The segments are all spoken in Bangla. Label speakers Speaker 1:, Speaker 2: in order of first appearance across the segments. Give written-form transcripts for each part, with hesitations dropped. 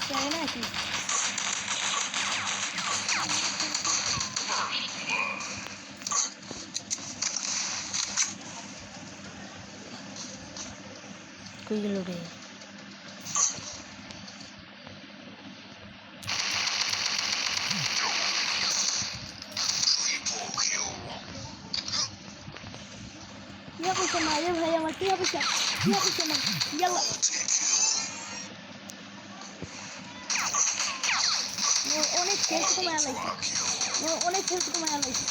Speaker 1: কেমন আছিস? কই গেল রে? Ya bisa main saya mati ya bisa main yalla অনেক খেলতে তো মারা লাগছে অনেক খেলতে তো মারা লাগছে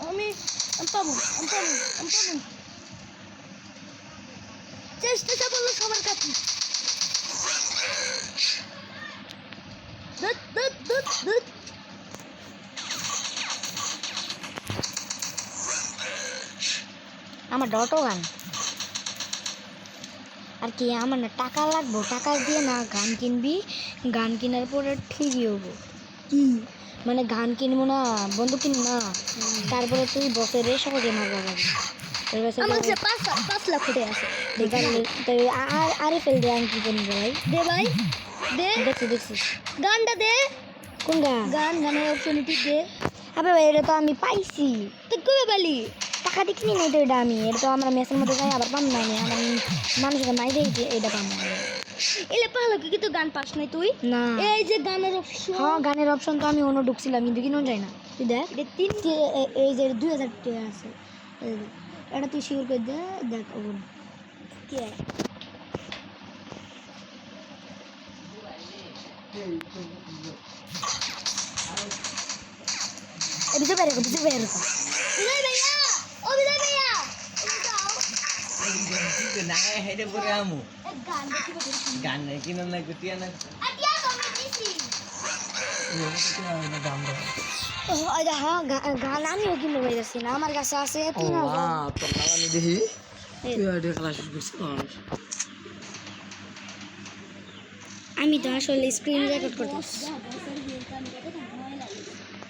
Speaker 1: আমি পাবো চেষ্টা করলো সবার কাছে দুত আমার ডটো গান আর কি আমার না টাকা লাগবো টাকা দিয়ে না গান কিনবি গান কেনার পরে ঠিকই হবো কি মানে গান কিনবো না বন্ধু কিনবো না তারপরে তুই বসে রে সহজে মারবা পারবি আমার কাছে 5 লাখ ফুটে আছে আরে ফেল দে আমি কি করবো ভাই ভাই দে দেখছি গানটা দে কোন গানের অপশনটি দে আবে ভাই এটা তো আমি পাইছি তুই কবে পেলি টাকা দিয়ে কিনি নাই তো এটা আমি এটা তো আমরা মেসের মধ্যে যাই আবার পাম না আমি আমার মানুষের মাই দেখি এটা পাম না এলে পাহলো কি তো গান পাস নাই তুই না এই যে গানের অপশন হ্যাঁ গানের অপশন তো আমি অন্য ঢুকছিলাম কিন্তু কিনো যায় না তুই দেখ এটা 3 এই যে 2000 টাকা আছে এটা তুই শিওর করে দে দেখ ওগুলো কি bisa bayar kok Uday भैया ओ Uday भैया
Speaker 2: গান কিনা না গুটিয়া না
Speaker 1: হ্যাঁ গান আমিও কিনবো পাইছি না আমার কাছে আছে 3000
Speaker 2: দেখি
Speaker 1: আমি তো আসলে স্ক্রিন রেকর্ড করতেছি